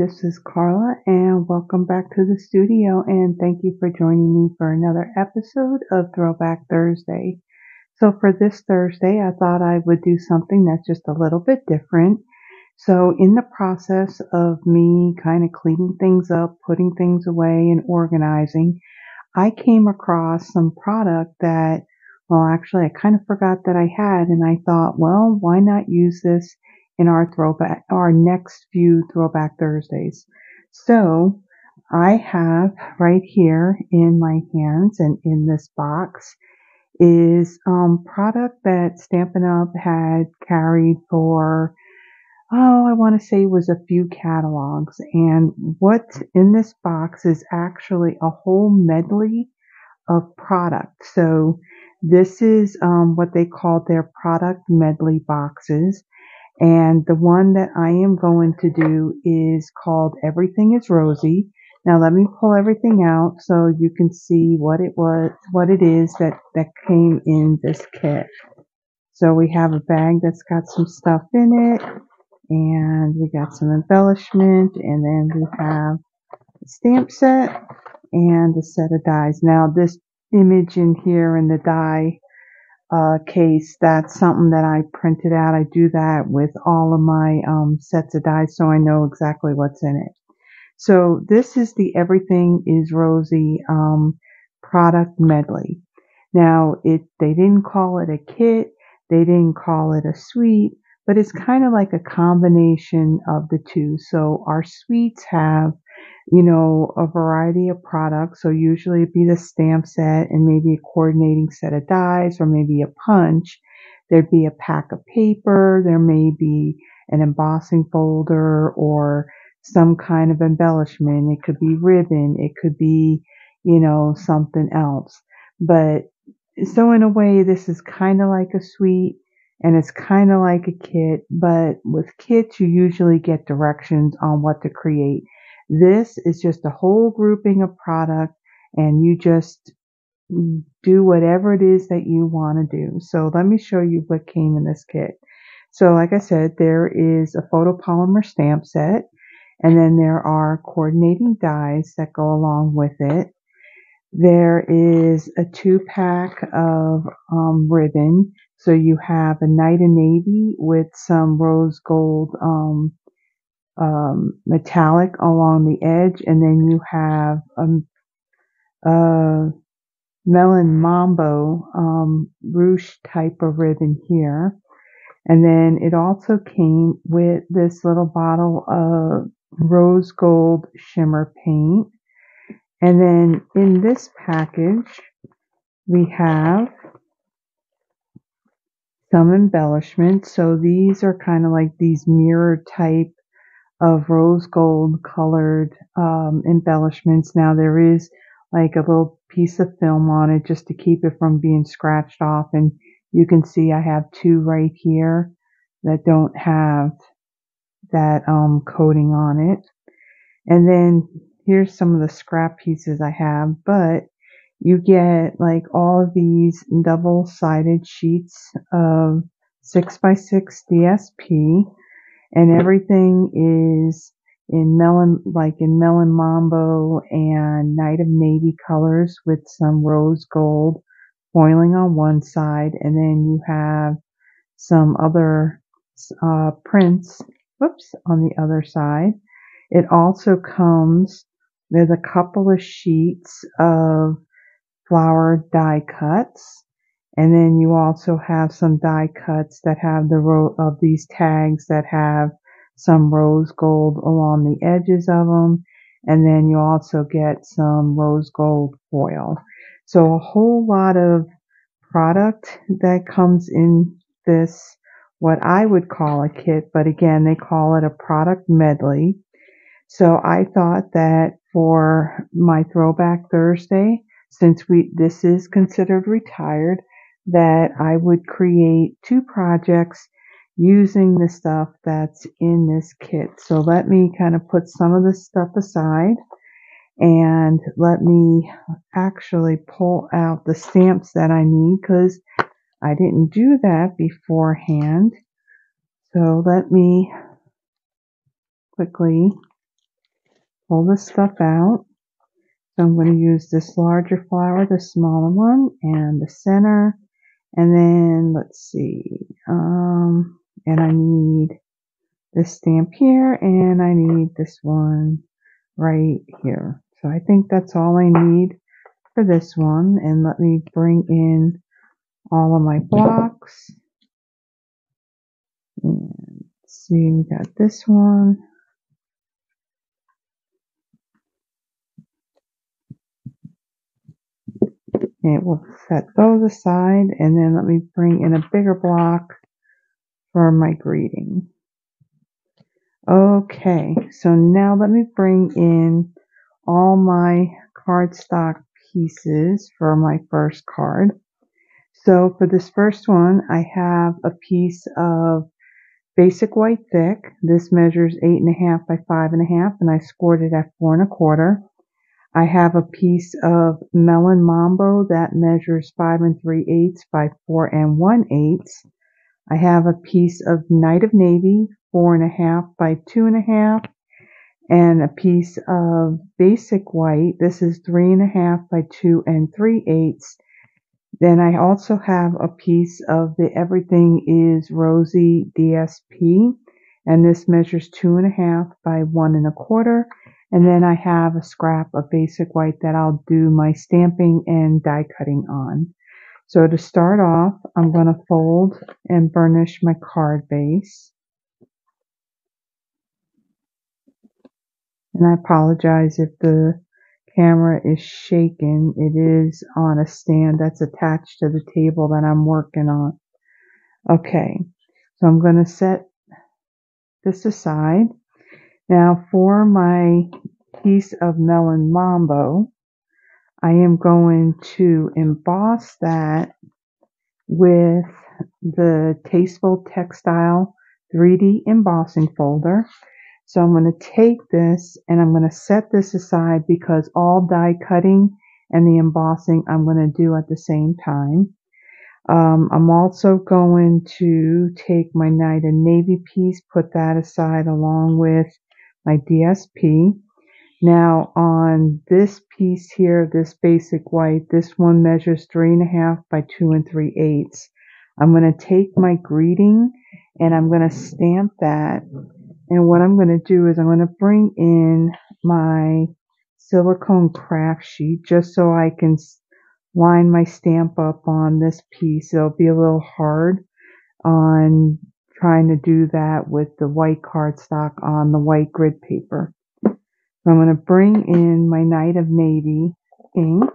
this is Carla, and welcome back to the studio. And thank you for joining me for another episode of Throwback Thursday. So, for this Thursday, I thought I would do something that's just a little bit different. So, in the process of me kind of cleaning things up, putting things away, and organizing, I came across some product that, well, actually, I kind of forgot that I had, and I thought, well, why not use this in our next few Throwback Thursdays? So I have right here in my hands and in this box is product that Stampin' Up had carried for, I want to say it was a few catalogs. And what's in this box is actually a whole medley of product. So this is what they call their product medley boxes. And the one that I am going to do is called Everything is Rosy. Now let me pull everything out so you can see what it is that came in this kit. So we have a bag that's got some stuff in it, and we got some embellishment, and then we have a stamp set and a set of dies. Now this image in here in the die case, that's something that I printed out. I do that with all of my sets of dies so I know exactly what's in it. So this is the Everything is Rosy product medley. Now they didn't call it a kit, they didn't call it a suite, but it's kind of like a combination of the two. So our suites have, a variety of products. So usually it'd be the stamp set and maybe a coordinating set of dies or maybe a punch. There'd be a pack of paper. There may be an embossing folder or some kind of embellishment. It could be ribbon. It could be, something else. But so in a way, this is kind of like a suite and it's kind of like a kit. But with kits, you usually get directions on what to create. This is just a whole grouping of product and you just do whatever it is that you want to do. So let me show you what came in this kit. So like I said, there is a photopolymer stamp set, and then there are coordinating dies that go along with it. There is a 2-pack of ribbon. So you have a Night of Navy with some rose gold metallic along the edge, and then you have a Melon Mambo ruche type of ribbon here. And then it also came with this little bottle of rose gold shimmer paint. And then in this package, we have some embellishments. So these are kind of like these mirror type of rose gold colored embellishments. Now there is like a little piece of film on it just to keep it from being scratched off, and you can see I have two right here that don't have that coating on it. And then here's some of the scrap pieces I have, but you get like all of these double-sided sheets of 6x6 DSP, and everything is in Melon, like in Melon Mambo and Night of Navy colors with some rose gold foiling on one side, and then you have some other prints, on the other side. It also comes with a couple of sheets of flower die cuts. And then you also have some die cuts that have the row of these tags that have some rose gold along the edges of them. And then you also get some rose gold foil. So a whole lot of product that comes in this, what I would call a kit, but again, they call it a product medley. So I thought that for my Throwback Thursday, since this is considered retired, that I would create 2 projects using the stuff that's in this kit. So let me kind of put some of this stuff aside and let me actually pull out the stamps that I need, because I didn't do that beforehand. So let me quickly pull this stuff out. So I'm going to use this larger flower, the smaller one, and the center. And then let's see, and I need this stamp here, and I need this one right here. So I think that's all I need for this one. And let me bring in all of my blocks. And let's see, we got this one. And we'll set those aside, and then let me bring in a bigger block for my greeting. Okay, so now let me bring in all my cardstock pieces for my first card. So for this first one, I have a piece of basic white thick. This measures 8.5 by 5.5, and I scored it at 4 1/4. I have a piece of Melon Mambo that measures 5 3/8 by 4 1/8. I have a piece of Night of Navy, 4.5 by 2.5, and a piece of basic white. This is 3.5 by 2 3/8. Then I also have a piece of the Everything Is Rosy DSP, and this measures 2.5 by 1 1/4. And then I have a scrap of basic white that I'll do my stamping and die cutting on. So to start off, I'm going to fold and burnish my card base. And I apologize if the camera is shaking. It is on a stand that's attached to the table that I'm working on. Okay, so I'm going to set this aside. Now for my piece of Melon Mambo, I am going to emboss that with the Tasteful Textile 3D embossing folder. So I'm going to take this and I'm going to set this aside because all die cutting and the embossing I'm going to do at the same time. I'm also going to take my Night and Navy piece, put that aside along with my DSP. Now on this piece here, this basic white, this one measures 3.5 by 2 3/8. I'm going to take my greeting and I'm going to stamp that. And what I'm going to do is I'm going to bring in my silicone craft sheet just so I can line my stamp up on this piece. It'll be a little hard on trying to do that with the white cardstock on the white grid paper. So I'm going to bring in my Night of Navy ink,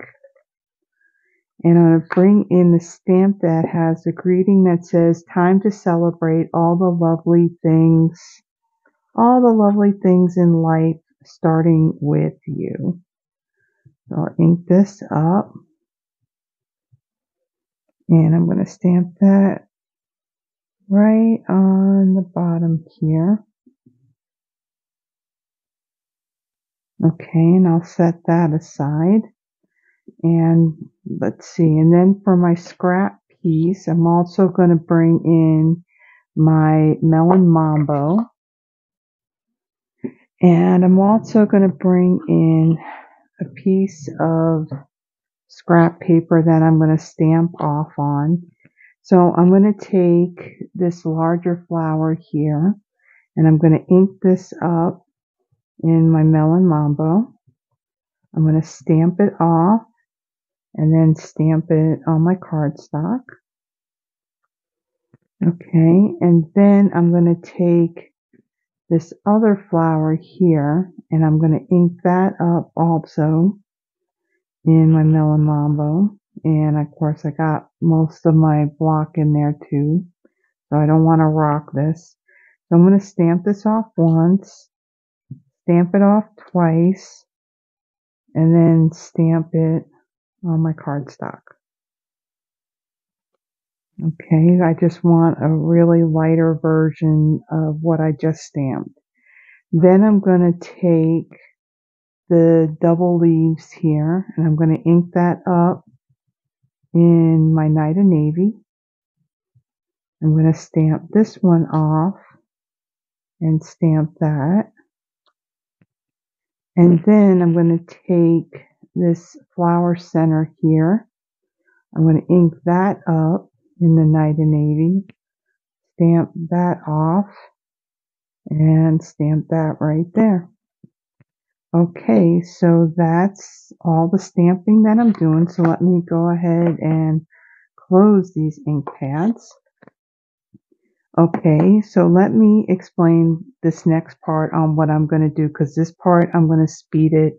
and I'm going to bring in the stamp that has a greeting that says, "Time to celebrate all the lovely things in life, starting with you." So I'll ink this up, and I'm going to stamp that right on the bottom here. Okay, and I'll set that aside. And let's see, and then for my scrap piece, I'm also going to bring in my Melon Mambo. And I'm also going to bring in a piece of scrap paper that I'm going to stamp off on. So I'm going to take this larger flower here, and I'm going to ink this up in my Melon Mambo. I'm going to stamp it off and then stamp it on my cardstock. Okay, and then I'm going to take this other flower here and I'm going to ink that up also in my Melon Mambo. And of course I got most of my block in there too, so I don't want to rock this. So I'm going to stamp this off once, stamp it off twice, and then stamp it on my cardstock. Okay, I just want a really lighter version of what I just stamped. Then I'm going to take the double leaves here and I'm going to ink that up in my Night of Navy. I'm going to stamp this one off and stamp that. And then I'm going to take this flower center here. I'm going to ink that up in the Night and Navy, stamp that off, and stamp that right there. Okay, so that's all the stamping that I'm doing. So let me go ahead and close these ink pads. Okay, so let me explain this next part on what I'm going to do, because this part I'm going to speed it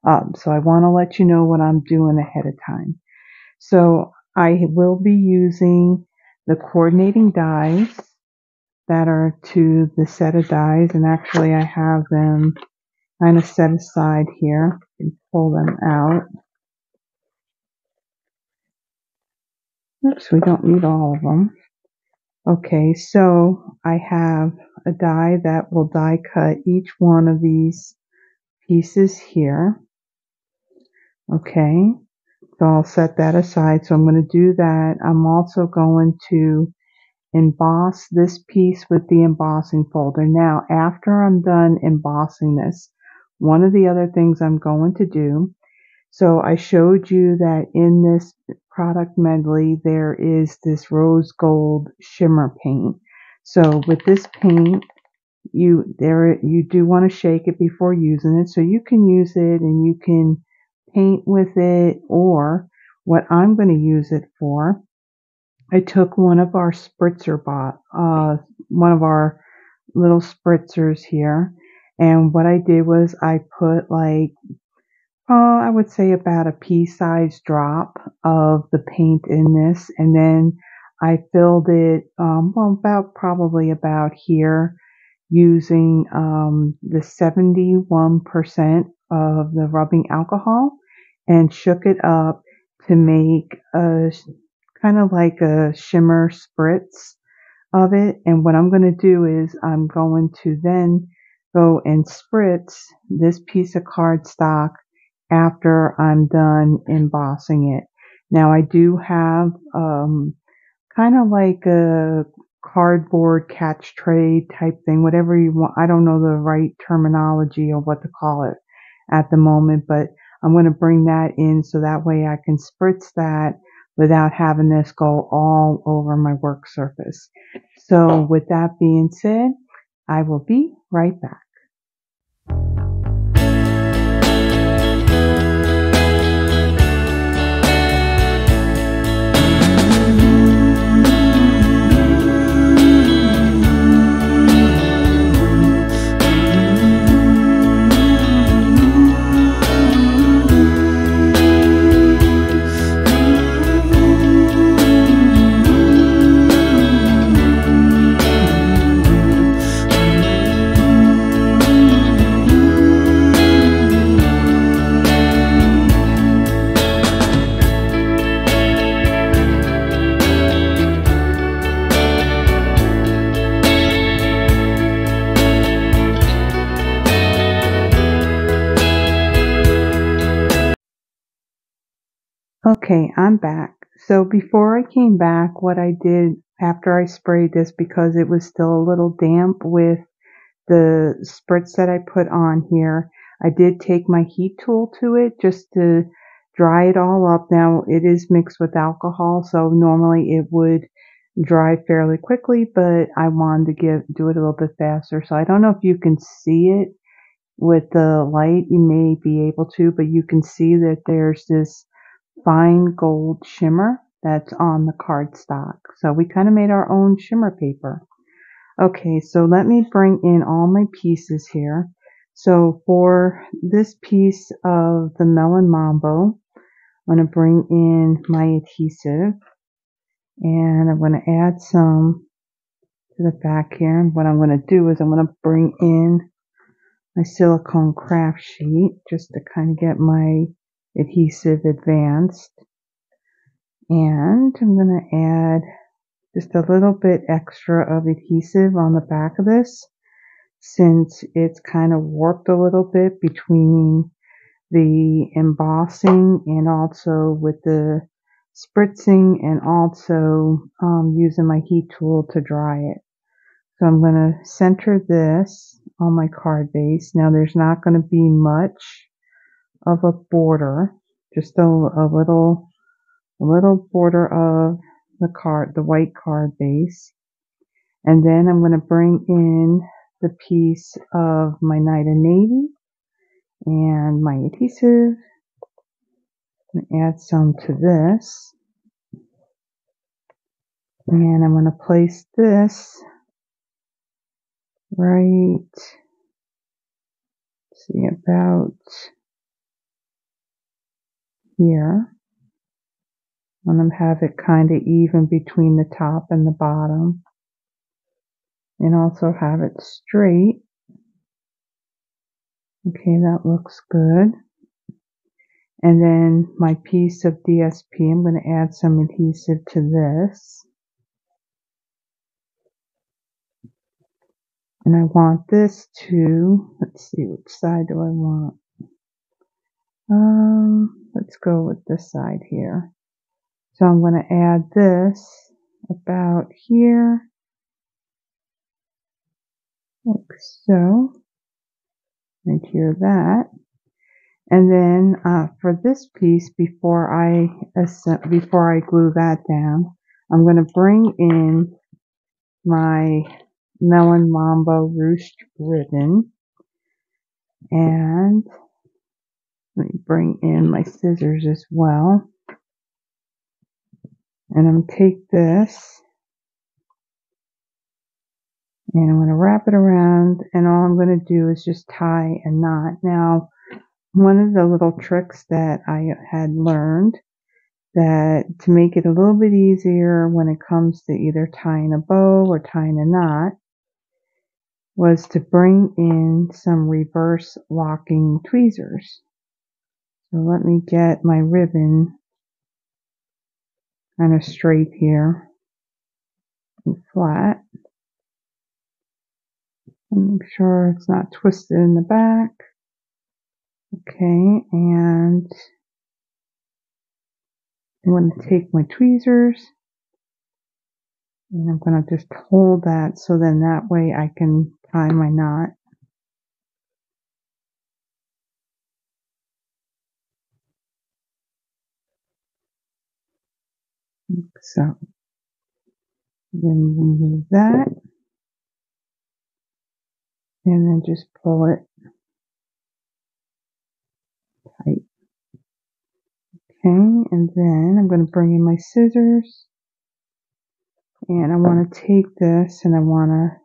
up. So I want to let you know what I'm doing ahead of time. So I will be using the coordinating dies that are to the set of dies, and actually I have them kind of set aside here and pull them out. Oops, we don't need all of them. Okay, so I have a die that will die cut each one of these pieces here. Okay, so I'll set that aside. So I'm going to do that. I'm also going to emboss this piece with the embossing folder. Now, after I'm done embossing this, one of the other things I'm going to do, so I showed you that in this product medley, there is this rose gold shimmer paint. So with this paint, you do want to shake it before using it. So you can use it and you can paint with it, or what I'm going to use it for, I took one of our one of our little spritzers here, and what I did was I put like, I would say about a pea-sized drop of the paint in this, and then I filled it, probably about here, using the 71% of the rubbing alcohol, and shook it up to make a kind of like a shimmer spritz of it. And what I'm going to do is I'm going to then go and spritz this piece of cardstock after I'm done embossing it. Now I do have kind of like a cardboard catch tray type thing, whatever you want. I don't know the right terminology or what to call it at the moment, but I'm going to bring that in so that way I can spritz that without having this go all over my work surface. So with that being said, I will be right back. Okay, I'm back. So before I came back, what I did after I sprayed this, because it was still a little damp with the spritz that I put on here, I did take my heat tool to it just to dry it all up. Now it is mixed with alcohol, so normally it would dry fairly quickly, but I wanted to do it a little bit faster. So I don't know if you can see it with the light. You may be able to, but you can see that there's this fine gold shimmer that's on the cardstock. So we kind of made our own shimmer paper. Okay, so let me bring in all my pieces here. So for this piece of the Melon Mambo, I'm going to bring in my adhesive, and I'm going to add some to the back here. And what I'm going to do is I'm going to bring in my silicone craft sheet just to kind of get my adhesive advanced. And I'm going to add just a little bit extra of adhesive on the back of this, since it's kind of warped a little bit between the embossing and also with the spritzing, and also using my heat tool to dry it. So I'm going to center this on my card base. Now there's not going to be much of a border, just a little border of the white card base. And then I'm going to bring in the piece of my Night of Navy and my adhesive and add some to this. And I'm going to place this right, see, about here. I'm going to have it kind of even between the top and the bottom. And also have it straight. Okay, that looks good. And then my piece of DSP, I'm going to add some adhesive to this. And I want this to, let's see, which side do I want? Let's go with this side here. So I'm going to add this about here, like so, right here, that. And then for this piece, before I glue that down, I'm going to bring in my Melon Mambo ruched ribbon, and let me bring in my scissors as well. And I'm going to take this and I'm going to wrap it around, and all I'm going to do is just tie a knot. Now, one of the little tricks that I had learned that to make it a little bit easier when it comes to either tying a bow or tying a knot was to bring in some reverse locking tweezers. So let me get my ribbon kind of straight here and flat. And make sure it's not twisted in the back. Okay, and I'm going to take my tweezers and I'm going to just hold that so then that way I can tie my knot. So then remove that and then just pull it tight. Okay, and then I'm going to bring in my scissors and I want to take this and I want to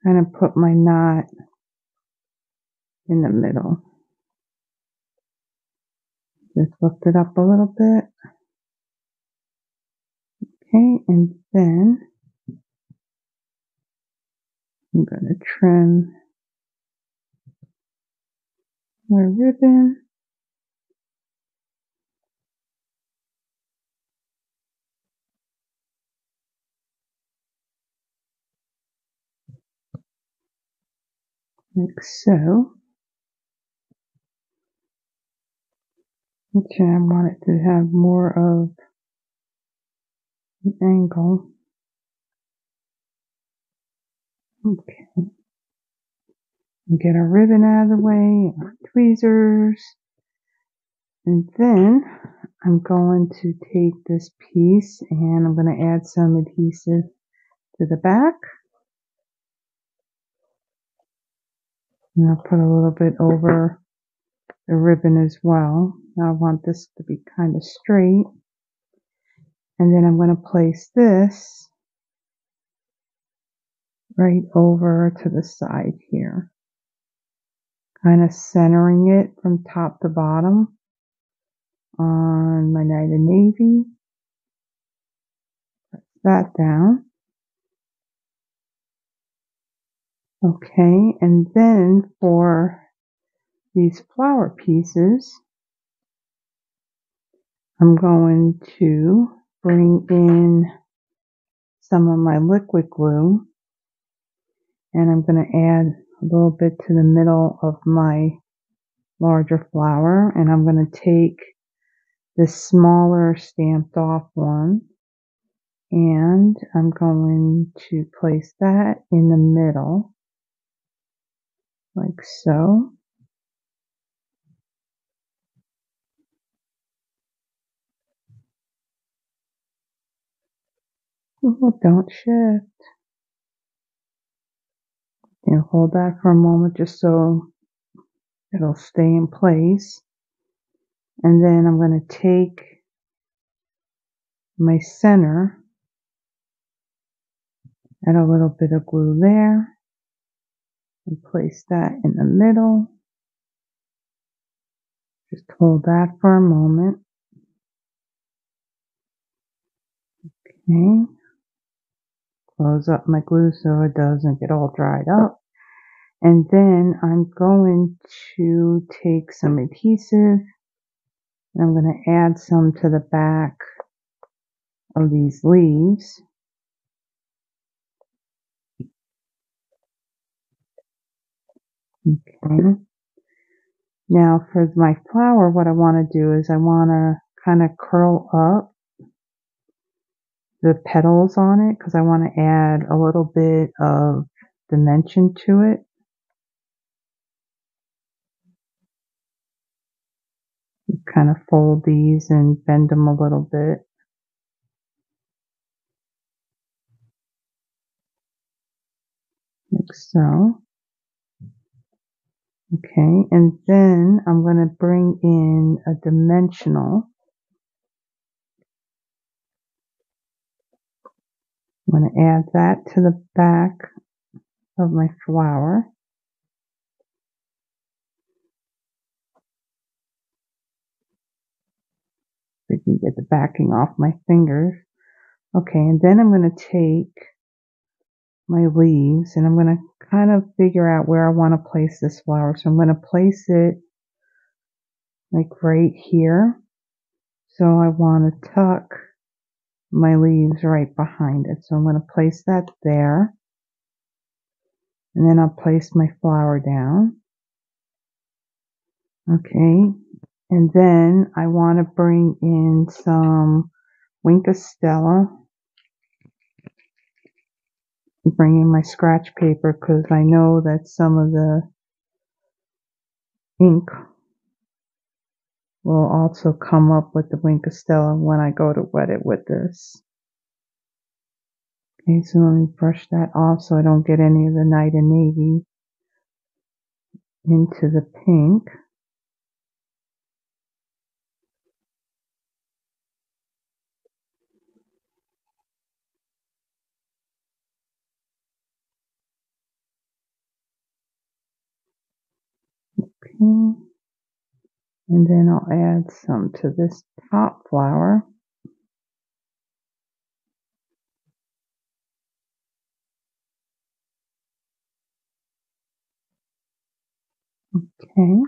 kind of put my knot in the middle. Just lift it up a little bit. Okay, and then I'm going to trim my ribbon. Like so. Okay, I want it to have more of an angle. Okay. Get our ribbon out of the way, our tweezers. And then I'm going to take this piece and I'm going to add some adhesive to the back. And I'll put a little bit over the ribbon as well. Now I want this to be kind of straight. And then I'm going to place this right over to the side here. Kind of centering it from top to bottom on my Night of Navy. Press that down. Okay, and then for these flower pieces, I'm going to bring in some of my liquid glue and I'm going to add a little bit to the middle of my larger flower, and I'm going to take this smaller stamped off one and I'm going to place that in the middle. like so. Oh, don't shift. And hold that for a moment just so it'll stay in place. And then I'm going to take my center, add a little bit of glue there, and place that in the middle. Just hold that for a moment. Okay. Close up my glue so it doesn't get all dried up. And then I'm going to take some adhesive and I'm going to add some to the back of these leaves. Okay. Now for my flower, what I want to do is I want to kind of curl up the petals on it because I want to add a little bit of dimension to it. Kind of fold these and bend them a little bit. Like so. Okay, and then I'm going to bring in a dimensional. I'm going to add that to the back of my flower. So you can get the backing off my fingers. Okay, and then I'm going to take my leaves and I'm going to kind of figure out where I want to place this flower. So I'm going to place it like right here. So I want to tuck my leaves right behind it. So I'm going to place that there. And then I'll place my flower down. Okay. And then I want to bring in some Stella. Bring in my scratch paper because I know that some of the ink will also come up with the Stella when I go to wet it with this. Okay, so let me brush that off so I don't get any of the Night and Navy into the pink. Okay. And then I'll add some to this top flower. Okay.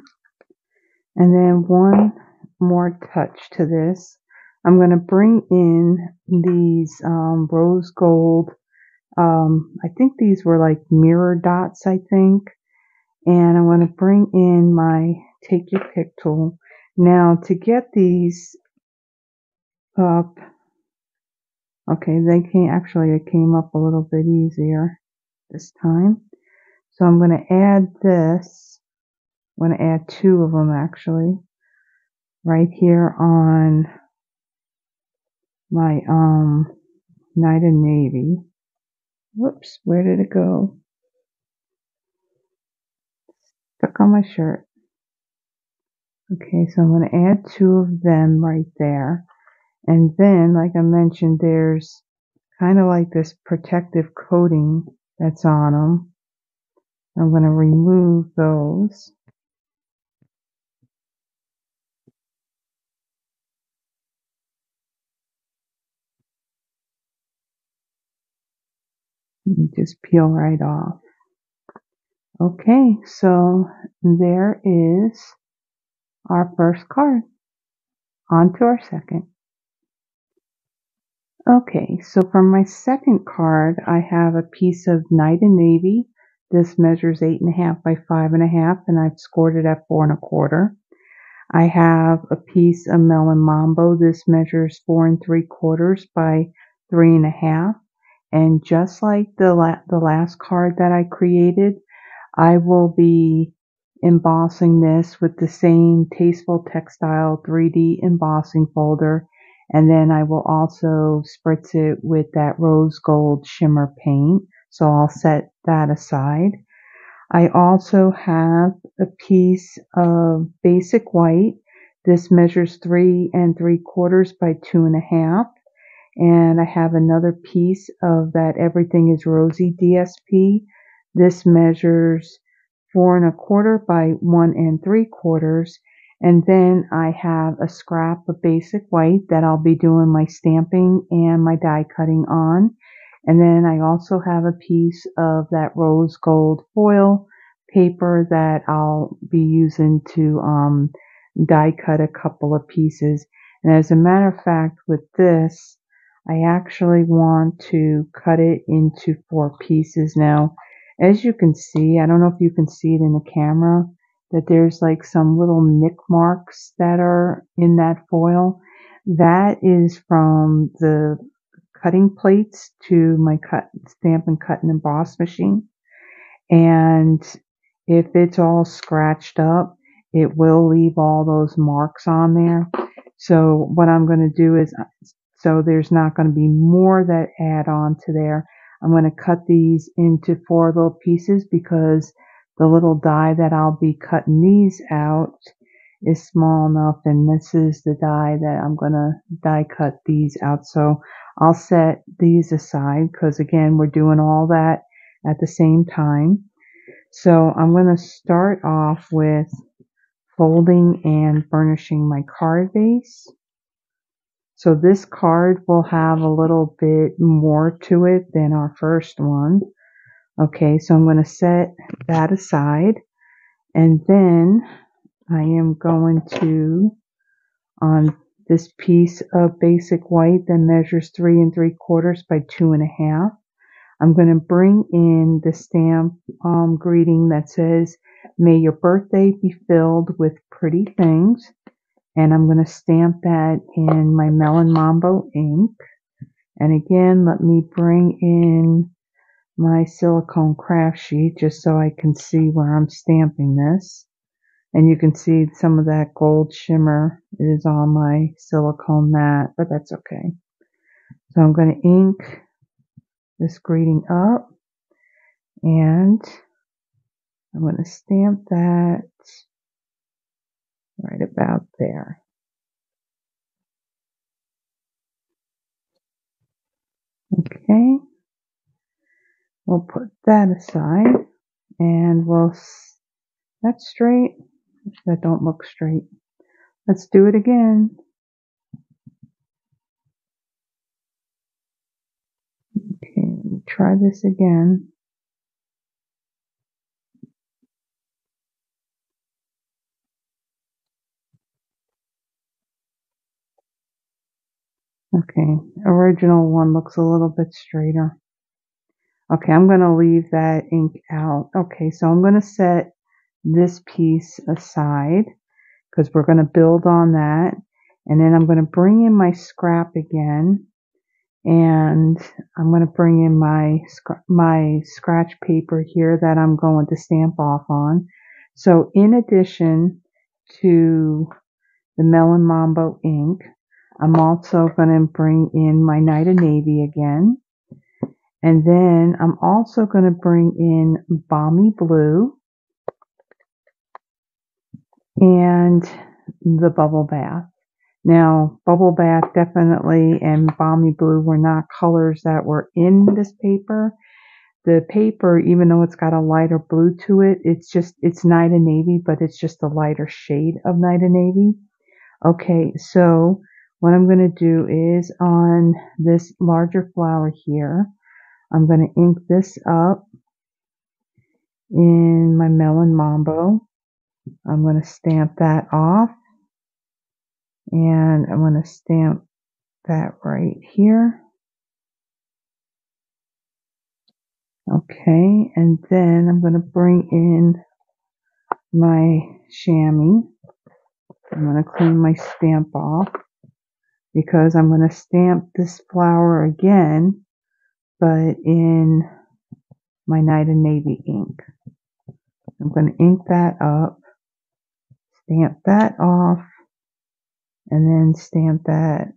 And then one more touch to this. I'm going to bring in these rose gold. I think these were like mirror dots, I think. And I'm going to bring in my Take Your Pick tool. Now to get these up, okay, it came up a little bit easier this time. So I'm going to add this. I'm going to add two of them actually, right here on my Night and Navy. Whoops, where did it go? Stuck on my shirt. Okay, so I'm going to add two of them right there. And then, like I mentioned, there's kind of like this protective coating that's on them. I'm going to remove those. And just peel right off. Okay, so there is our first card. On to our second. Okay, so for my second card, I have a piece of Night and Navy. This measures 8.5 by 5.5, and I've scored it at 4 1/4. I have a piece of Melon Mambo. This measures 4 3/4 by 3.5. And just like the last card that I created, I will be embossing this with the same Tasteful Textile 3D embossing folder, and then I will also spritz it with that rose gold shimmer paint, so I'll set that aside. I also have a piece of basic white. This measures 3 3/4 by 2.5. And I have another piece of that Everything Is Rosy DSP. This measures 4 1/4 by 1 3/4. And then I have a scrap of basic white that I'll be doing my stamping and my die cutting on. And then I also have a piece of that rose gold foil paper that I'll be using to die cut a couple of pieces. And as a matter of fact, with this, I actually want to cut it into 4 pieces. Now, as you can see, I don't know if you can see it in the camera, that there's like some little nick marks that are in that foil. That is from the cutting plates to my stamp and cut and emboss machine. And if it's all scratched up, it will leave all those marks on there. So what I'm going to do is, so there's not going to be more that add on to there, I'm going to cut these into 4 little pieces because the little die that I'll be cutting these out is small enough, and this is the die that I'm going to die cut these out. So I'll set these aside because again, we're doing all that at the same time. So I'm going to start off with folding and burnishing my card base. So this card will have a little bit more to it than our first one. Okay, so I'm going to set that aside, and then I am going to, on this piece of basic white that measures 3 3/4 by 2.5, I'm going to bring in the stamp greeting that says, "May your birthday be filled with pretty things." And I'm going to stamp that in my Melon Mambo ink. And again, let me bring in my silicone craft sheet just so I can see where I'm stamping this. And you can see some of that gold shimmer is on my silicone mat, but that's okay. So I'm going to ink this greeting up, and I'm going to stamp that right about there. Okay, we'll put that aside, and that's straight. That don't look straight. Let's do it again. Okay, let me try this again. Okay, original one looks a little bit straighter. Okay, I'm going to leave that ink out. Okay, so I'm going to set this piece aside because we're going to build on that. And then I'm going to bring in my scrap again. And I'm going to bring in my scratch paper here that I'm going to stamp off on. So in addition to the Melon Mambo ink, I'm also going to bring in my Night of Navy again. And then I'm also going to bring in Balmy Blue and the Bubble Bath. Now, Bubble Bath definitely and Balmy Blue were not colors that were in this paper. The paper, even though it's got a lighter blue to it, it's Night of Navy, but it's just a lighter shade of Night of Navy. Okay, so what I'm going to do is on this larger flower here, I'm going to ink this up in my Melon Mambo. I'm going to stamp that off, and I'm going to stamp that right here. Okay, and then I'm going to bring in my chamois. I'm going to clean my stamp off because I'm going to stamp this flower again, but in my Night of Navy ink. I'm going to ink that up, stamp that off, and then stamp that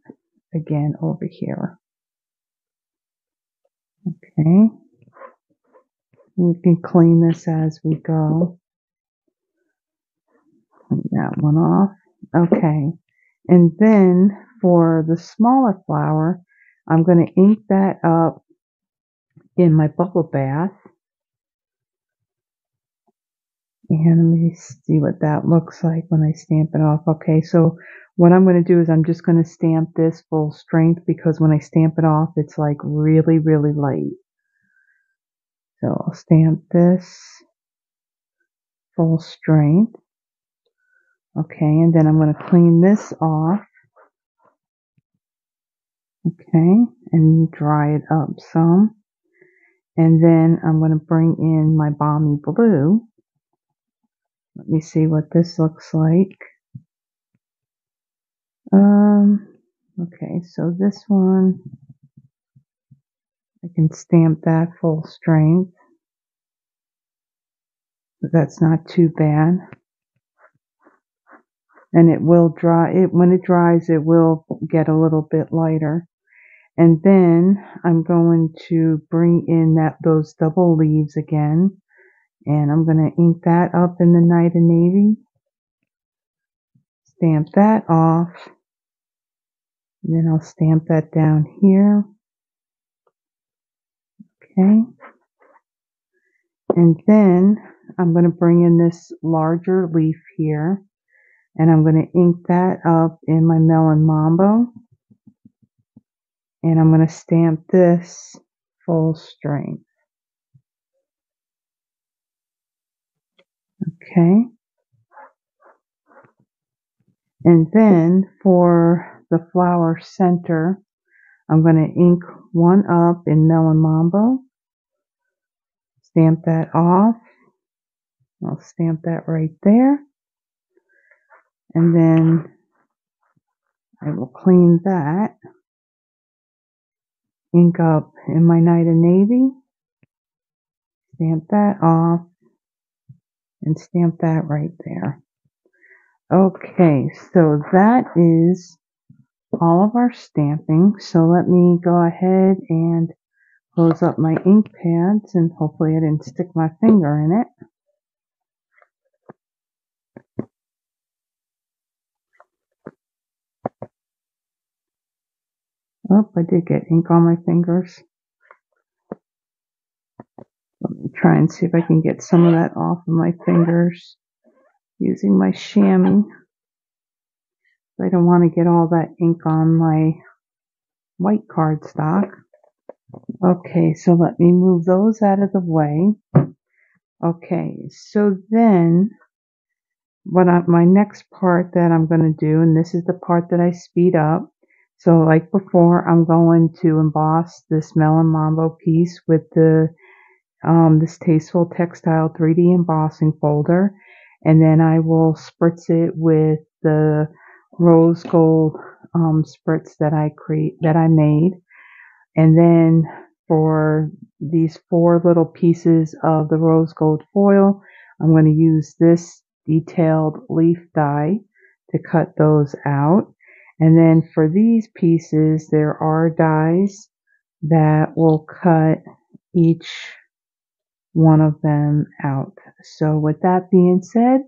again over here. Okay. We can clean this as we go. Clean that one off. Okay. And then for the smaller flower, I'm going to ink that up in my bubble bath. And let me see what that looks like when I stamp it off. Okay, so what I'm going to do is I'm just going to stamp this full strength, because when I stamp it off, it's like really, really light. So I'll stamp this full strength. Okay, and then I'm going to clean this off. Okay, and dry it up some. And then I'm going to bring in my balmy blue. Let me see what this looks like. Okay, so this one, I can stamp that full strength. But that's not too bad. And it will dry, when it dries, it will get a little bit lighter. And then I'm going to bring in those double leaves again. And I'm going to ink that up in the Night of Navy. Stamp that off. And then I'll stamp that down here. Okay. And then I'm going to bring in this larger leaf here. And I'm going to ink that up in my Melon Mambo. And I'm going to stamp this full strength. Okay. And then for the flower center, I'm going to ink one up in Melon Mambo. Stamp that off. I'll stamp that right there. And then I will clean that. Ink up in my Night of Navy. Stamp that off. And stamp that right there. Okay, so that is all of our stamping. So let me go ahead and close up my ink pads, and hopefully I didn't stick my finger in it. Oh, I did get ink on my fingers. Let me try and see if I can get some of that off of my fingers using my chamois. I don't want to get all that ink on my white cardstock. Okay, so let me move those out of the way. Okay, so then my next part that I'm going to do, and this is the part that I speed up. So like before, I'm going to emboss this Melon Mambo piece with this Tasteful Textile 3D embossing folder, and then I will spritz it with the rose gold spritz that I made. And then for these 4 little pieces of the rose gold foil, I'm going to use this detailed leaf die to cut those out. And then for these pieces, there are dies that will cut each one of them out. So with that being said,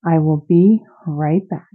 I will be right back.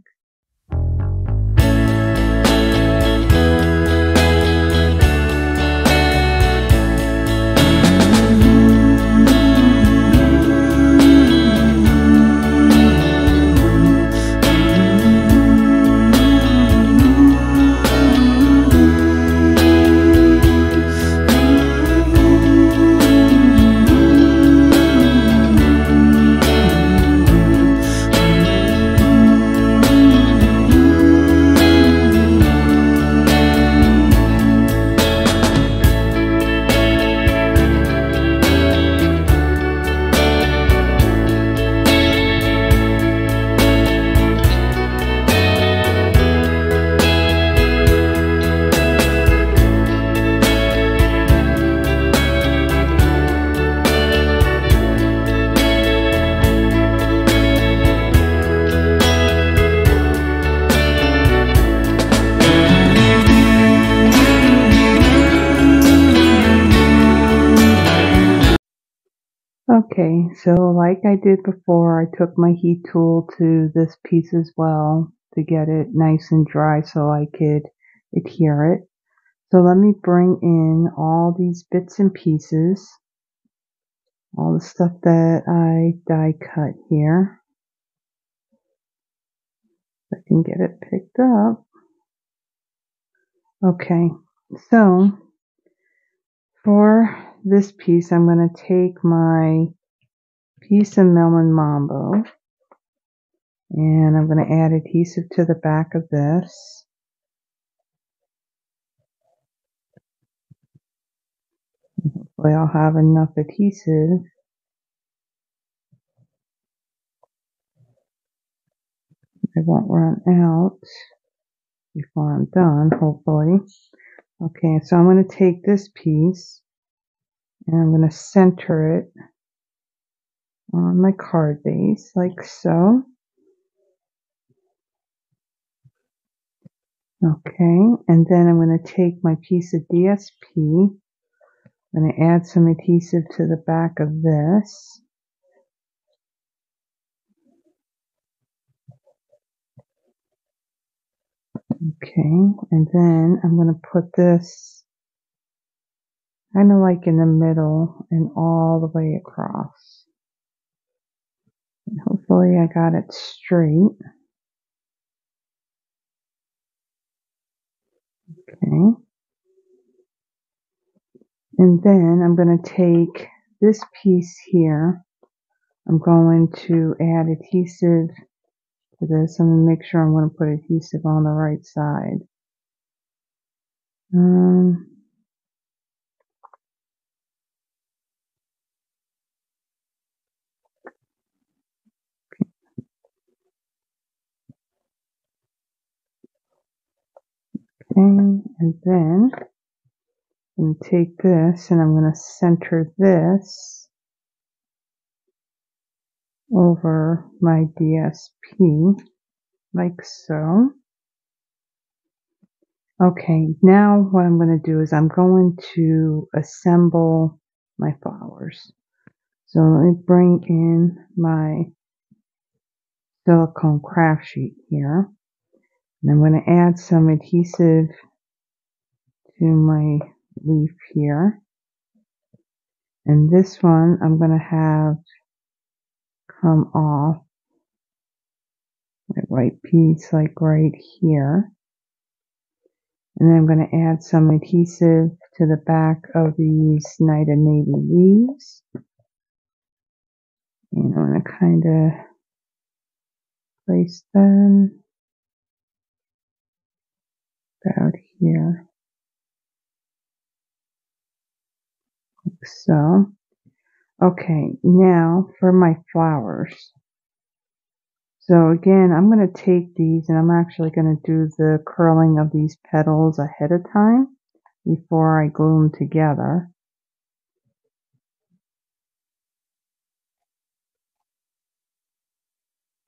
Okay, so like I did before, I took my heat tool to this piece as well to get it nice and dry so I could adhere it. So let me bring in all these bits and pieces, all the stuff that I die cut here. If I can get it picked up. Okay, so for this piece, I'm going to take my piece of Melon Mambo and I'm going to add adhesive to the back of this. Hopefully I'll have enough adhesive. I won't run out before I'm done, hopefully. Okay, so I'm going to take this piece and I'm going to center it on my card base like so. Okay, and then I'm going to take my piece of DSP. I'm going to add some adhesive to the back of this. Okay, and then I'm going to put this kind of like in the middle and all the way across. And hopefully I got it straight. Okay. And then I'm going to take this piece here. I'm going to add adhesive to this. I'm going to make sure I'm going to put adhesive on the right side. Okay, and then I'm going to take this and I'm going to center this over my DSP like so. Okay, now what I'm going to do is I'm going to assemble my flowers. So let me bring in my silicone craft sheet here. And I'm going to add some adhesive to my leaf here. And this one I'm going to have come off my white piece like right here. And then I'm going to add some adhesive to the back of these Night of Navy leaves. And I'm going to kind of place them about here, like so. Okay, now for my flowers. So again, I'm going to take these and I'm actually going to do the curling of these petals ahead of time before I glue them together.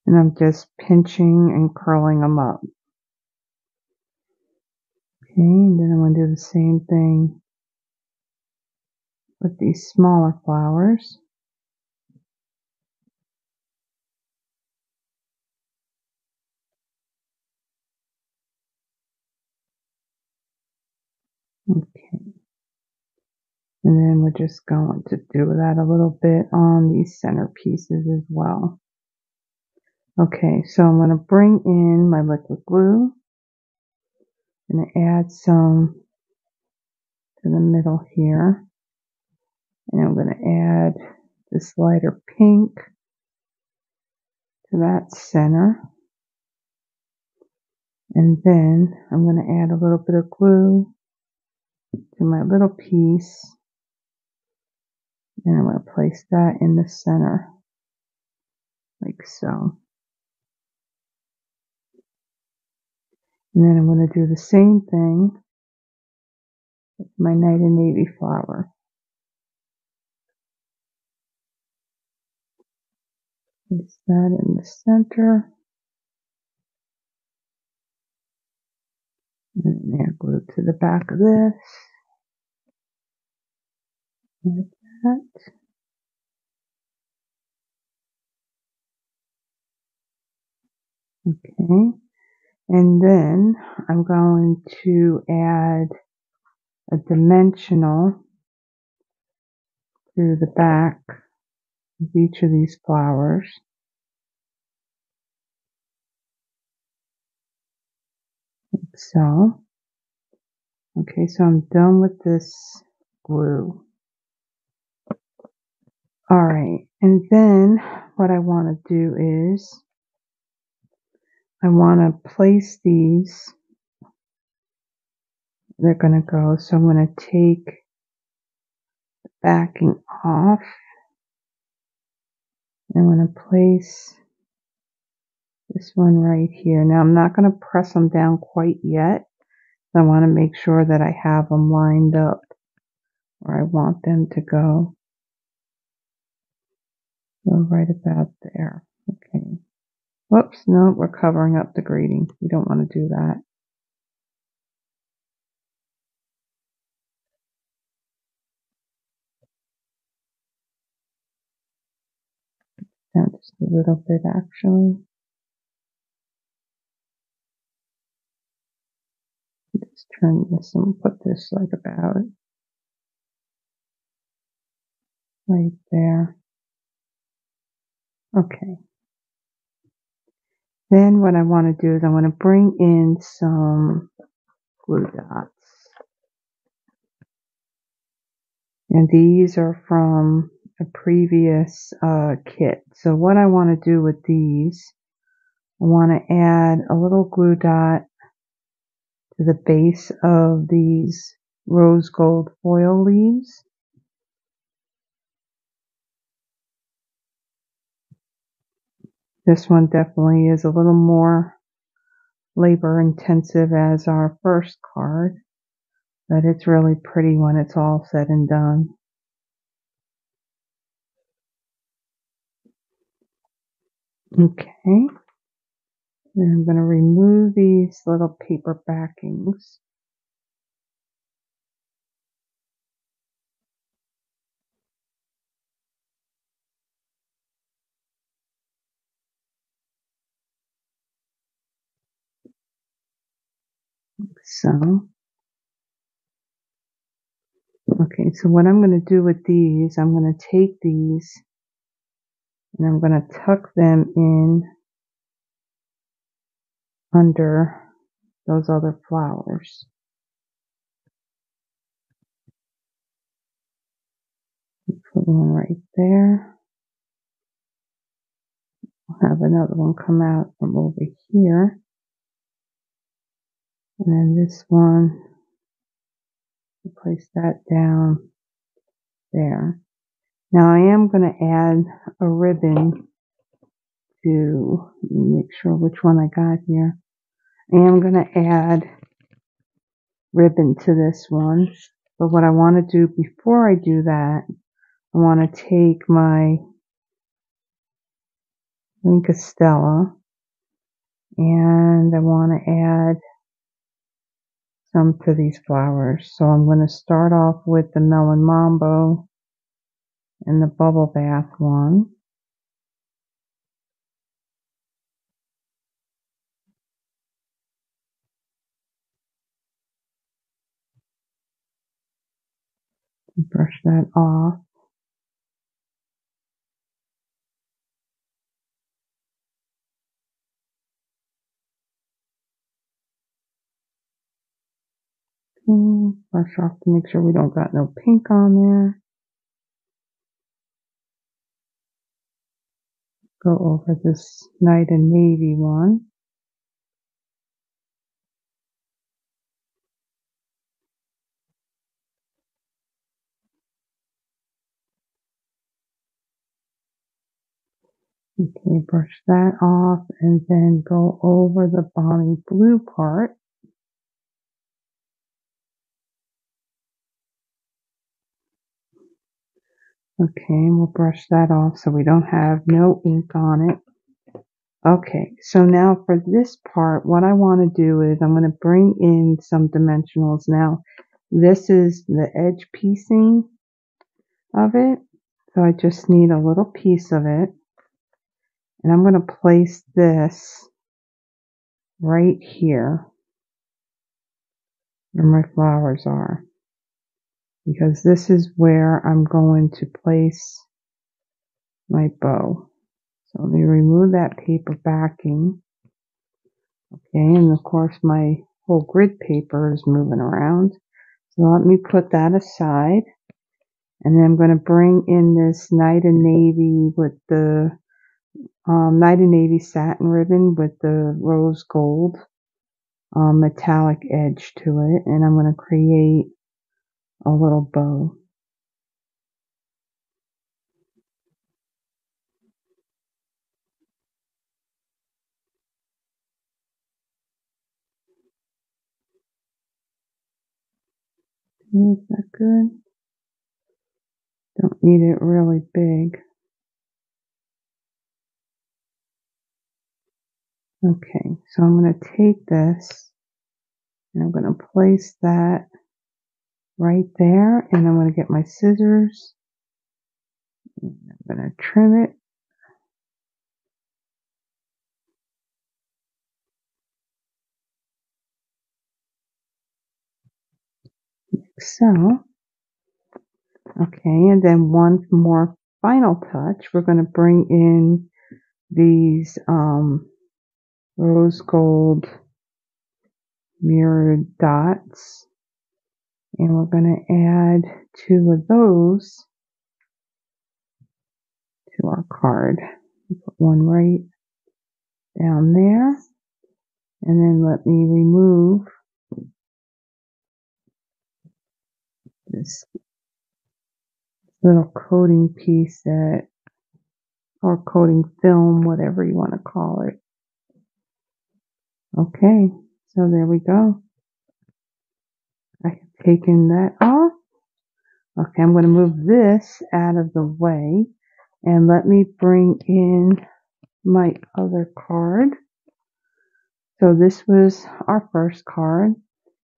And I'm just pinching and curling them up. Okay, and then I'm going to do the same thing with these smaller flowers. Okay. And then we're just going to do that a little bit on these center pieces as well. Okay, so I'm going to bring in my liquid glue. I'm going to add some to the middle here. And I'm going to add this lighter pink to that center. And then I'm going to add a little bit of glue to my little piece. And I'm going to place that in the center, like so. And then I'm going to do the same thing with my Night and Navy flower. Place that in the center. And add glue to the back of this. Like that. Okay, and then I'm going to add a dimensional to the back of each of these flowers, like so. Okay, so I'm done with this glue. Alright, and then what I want to do is I want to place these. They're going to go, so I'm going to take the backing off. I'm going to place this one right here. Now I'm not going to press them down quite yet. I want to make sure that I have them lined up where I want them to go. So right about there. Okay. Whoops, no, we're covering up the grading. We don't want to do that. Down just a little bit actually. Just turn this and put this like about right there. Okay. Then what I want to do is I want to bring in some glue dots. And these are from a previous kit. So what I want to do with these, I want to add a little glue dot to the base of these rose gold foil leaves. This one definitely is a little more labor intensive as our first card, but it's really pretty when it's all said and done. Okay, and I'm going to remove these little paper backings. So, okay, so what I'm going to do with these, I'm going to take these and I'm going to tuck them in under those other flowers. Put one right there. I'll have another one come out from over here. And then this one, I'll place that down there. Now I am going to add a ribbon to, make sure which one I got here. I am going to add ribbon to this one. But what I want to do before I do that, I want to take my Stella and I want to add some to these flowers. So I'm going to start off with the Melon Mambo and the bubble bath one. Brush that off. Okay, brush off to make sure we don't got no pink on there. Go over this night and navy one. Okay, brush that off and then go over the bonny blue part. Okay, and we'll brush that off so we don't have no ink on it. Okay, so now for this part, what I want to do is I'm going to bring in some dimensionals. Now, this is the edge piecing of it. So I just need a little piece of it. And I'm going to place this right here where my flowers are, because this is where I'm going to place my bow. So let me remove that paper backing. Okay, and of course my whole grid paper is moving around. So let me put that aside. And then I'm going to bring in this Night and Navy with the Night and Navy satin ribbon with the rose gold metallic edge to it. And I'm going to create a little bow. Is that good? Don't need it really big. Okay, so I'm going to take this and I'm going to place that right there, and I'm going to get my scissors and I'm going to trim it. Like so. Okay, and then one more final touch. We're going to bring in these rose gold mirrored dots, and we're going to add 2 of those to our card. Put one right down there, and then let me remove this little coating piece that, or coating film, whatever you want to call it. Okay, so there we go. I have taken that off. Okay, I'm going to move this out of the way, and let me bring in my other card. So this was our first card,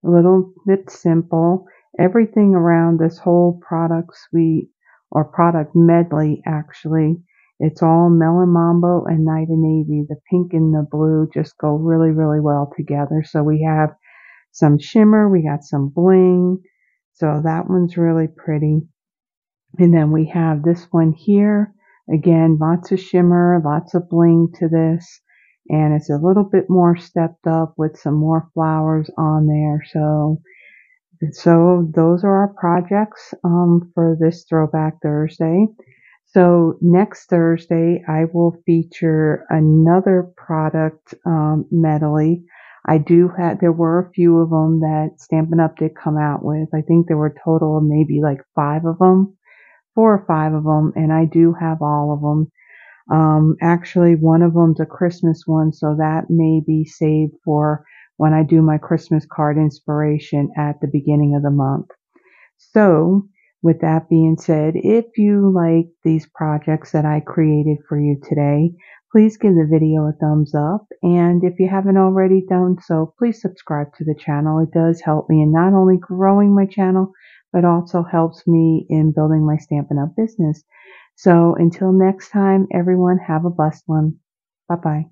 a little bit simple. Everything around this whole product suite, or product medley actually, it's all Melon, Mambo, and Night and Navy. The pink and the blue just go really, really well together. So we have some shimmer, we got some bling. So that one's really pretty. And then we have this one here. Again, lots of shimmer, lots of bling to this. And it's a little bit more stepped up with some more flowers on there. So those are our projects for this Throwback Thursday. So next Thursday, I will feature another product medley. There were a few of them that Stampin' Up did come out with. I think there were a total of maybe like 5 of them. 4 or 5 of them, and I do have all of them. Actually, one of them's a Christmas one, so that may be saved for when I do my Christmas card inspiration at the beginning of the month. So, with that being said, if you like these projects that I created for you today, please give the video a thumbs up. And if you haven't already done so, please subscribe to the channel. It does help me in not only growing my channel, but also helps me in building my Stampin' Up business. So until next time, everyone, have a blessed one. Bye-bye.